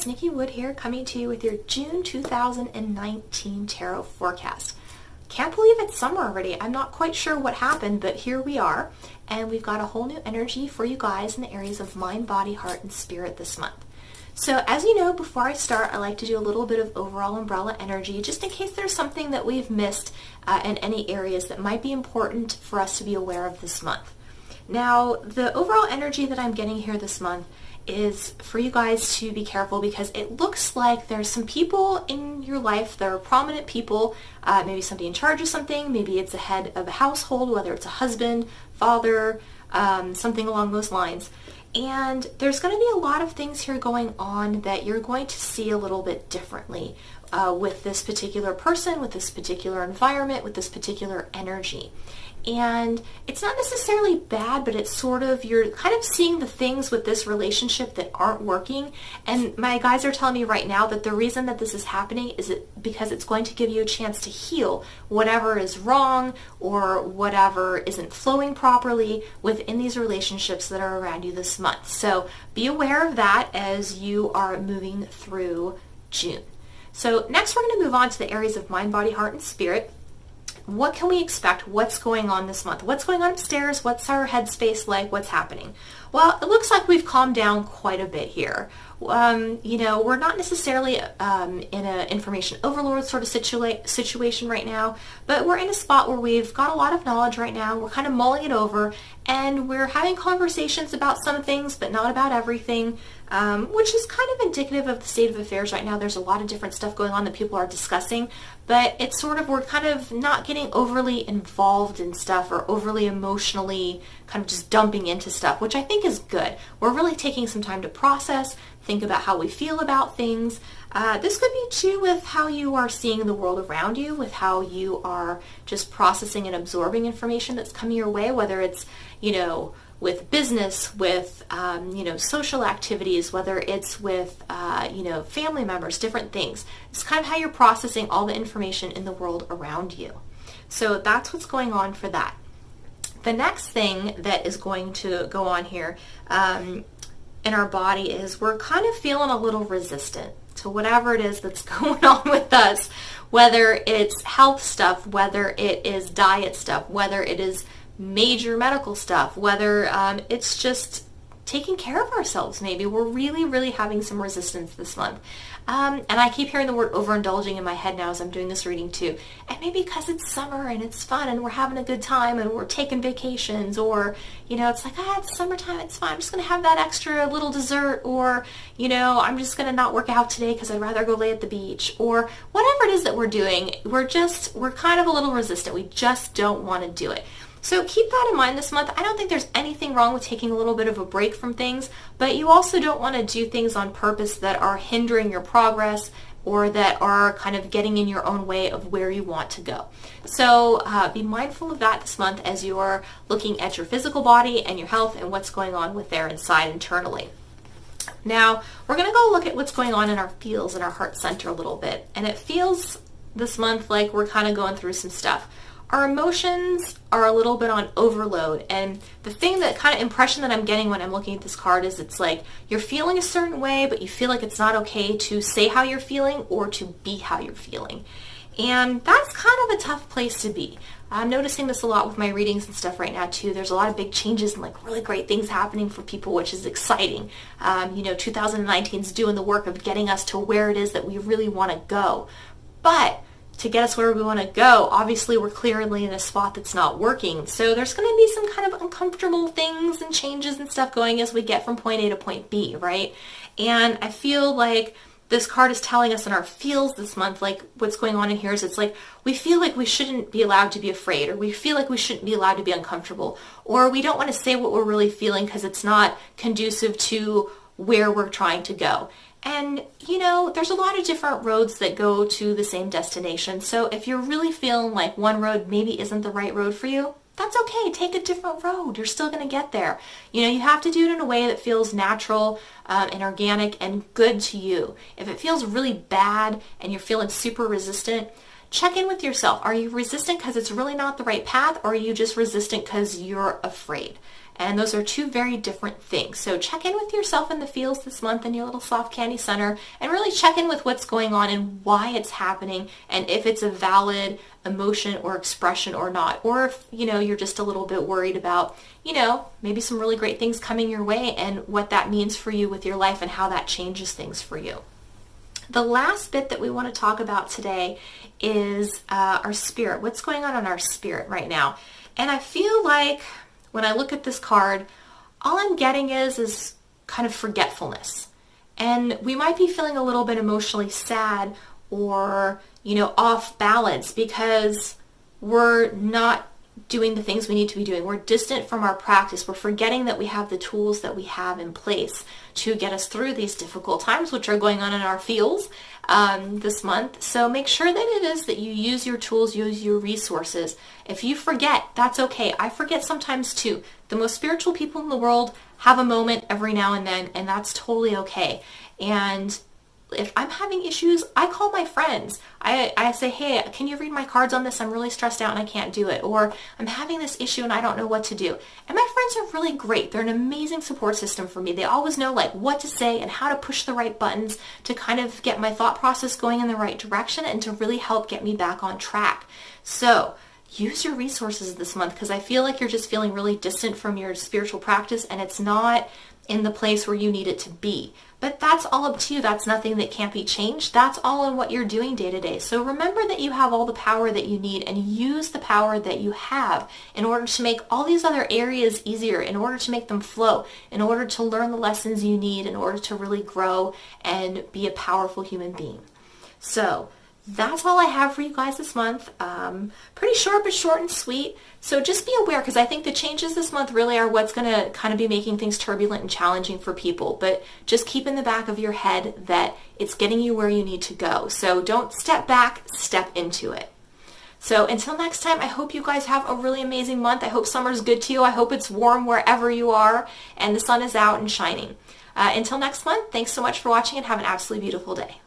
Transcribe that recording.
Nikki Wood here, coming to you with your June 2019 tarot forecast. Can't believe it's summer already. I'm not quite sure what happened, but here we are, and we've got a whole new energy for you guys in the areas of mind, body, heart, and spirit this month. So as you know, before I start, I like to do a little bit of overall umbrella energy, just in case there's something that we've missed in any areas that might be important for us to be aware of this month. Now, the overall energy that I'm getting here this month is for you guys to be careful, because it looks like there's some people in your life that are prominent people, maybe somebody in charge of something, maybe it's a head of a household, whether it's a husband, father, something along those lines. And there's going to be a lot of things here going on that you're going to see a little bit differently with this particular person, with this particular environment, with this particular energy. And it's not necessarily bad, but it's sort of, you're kind of seeing the things with this relationship that aren't working. And my guys are telling me right now that the reason that this is happening is because it's going to give you a chance to heal whatever is wrong or whatever isn't flowing properly within these relationships that are around you this month. So be aware of that as you are moving through June. So next we're going to move on to the areas of mind, body, heart, and spirit. What can we expect? What's going on this month? What's going on upstairs? What's our headspace like? What's happening? Well, it looks like we've calmed down quite a bit here. We're not necessarily in an information overload sort of situation right now, but we're in a spot where we've got a lot of knowledge right now. We're kind of mulling it over, and we're having conversations about some things, but not about everything, which is kind of indicative of the state of affairs right now. There's a lot of different stuff going on that people are discussing, but it's sort of, we're kind of not getting overly involved in stuff or overly emotionally kind of just dumping into stuff, which I think is good. We're really taking some time to process, think about how we feel about things. This could be too with how you are seeing the world around you, with how you are just processing and absorbing information that's coming your way, whether it's, with business, with, social activities, whether it's with, family members, different things. It's kind of how you're processing all the information in the world around you. So that's what's going on for that. The next thing that is going to go on here in our body is we're kind of feeling a little resistant to whatever it is that's going on with us, whether it's health stuff, whether it is diet stuff, whether it is major medical stuff, whether it's just taking care of ourselves. Maybe we're really, really having some resistance this month. And I keep hearing the word overindulging in my head now as I'm doing this reading too. And maybe because it's summer and it's fun and we're having a good time and we're taking vacations, or, it's like, it's summertime, it's fine. I'm just going to have that extra little dessert, or, I'm just going to not work out today because I'd rather go lay at the beach, or whatever it is that we're doing. We're kind of a little resistant. We just don't want to do it. So keep that in mind this month. I don't think there's anything wrong with taking a little bit of a break from things, but you also don't want to do things on purpose that are hindering your progress or that are kind of getting in your own way of where you want to go. So be mindful of that this month as you are looking at your physical body and your health and what's going on with there inside internally. Now, we're going to go look at what's going on in our feels and our heart center a little bit. And it feels this month like we're kind of going through some stuff. Our emotions are a little bit on overload, and the kind of impression that I'm getting when I'm looking at this card is it's like you're feeling a certain way, but you feel like it's not okay to say how you're feeling or to be how you're feeling. And that's kind of a tough place to be. I'm noticing this a lot with my readings and stuff right now too. There's a lot of big changes and really great things happening for people, which is exciting. 2019 is doing the work of getting us to where it is that we really want to go. But to get us where we want to go, obviously we're clearly in a spot that's not working. So there's going to be some kind of uncomfortable things and changes and stuff going as we get from point A to point B, right? And I feel like this card is telling us in our feels this month, like what's going on in here is it's like we feel like we shouldn't be allowed to be afraid, or we feel like we shouldn't be allowed to be uncomfortable, or we don't want to say what we're really feeling because it's not conducive to where we're trying to go. And, there's a lot of different roads that go to the same destination. So if you're really feeling like one road maybe isn't the right road for you, that's okay. Take a different road. You're still going to get there. You have to do it in a way that feels natural and organic and good to you. If it feels really bad and you're feeling super resistant, check in with yourself. Are you resistant because it's really not the right path, or are you just resistant because you're afraid? And those are two very different things. So check in with yourself in the fields this month in your little soft candy center, and really check in with what's going on and why it's happening, and if it's a valid emotion or expression or not. Or if, you're just a little bit worried about, maybe some really great things coming your way and what that means for you with your life and how that changes things for you. The last bit that we want to talk about today is our spirit. What's going on in our spirit right now? And I feel like when I look at this card, all I'm getting is kind of forgetfulness. And we might be feeling a little bit emotionally sad or, off balance because we're not doing the things we need to be doing. We're distant from our practice. We're forgetting that we have the tools that we have in place to get us through these difficult times, which are going on in our fields this month. So make sure that it is that you use your tools, use your resources. If you forget, that's okay. I forget sometimes too. The most spiritual people in the world have a moment every now and then, and that's totally okay. And if I'm having issues, I call my friends. I say, hey, can you read my cards on this? I'm really stressed out and I can't do it. Or I'm having this issue and I don't know what to do. And my friends are really great. They're an amazing support system for me. They always know what to say and how to push the right buttons to kind of get my thought process going in the right direction and to really help get me back on track. So use your resources this month, because I feel like you're just feeling really distant from your spiritual practice and it's not in the place where you need it to be. But that's all up to you. That's nothing that can't be changed. That's all in what you're doing day to day. So remember that you have all the power that you need, and use the power that you have in order to make all these other areas easier, in order to make them flow, in order to learn the lessons you need, in order to really grow and be a powerful human being. So that's all I have for you guys this month. Pretty short, but short and sweet. So just be aware, because I think the changes this month really are what's going to kind of be making things turbulent and challenging for people. But just keep in the back of your head that it's getting you where you need to go. So don't step back, step into it. So until next time, I hope you guys have a really amazing month. I hope summer's good to you. I hope it's warm wherever you are and the sun is out and shining. Until next month, thanks so much for watching and have an absolutely beautiful day.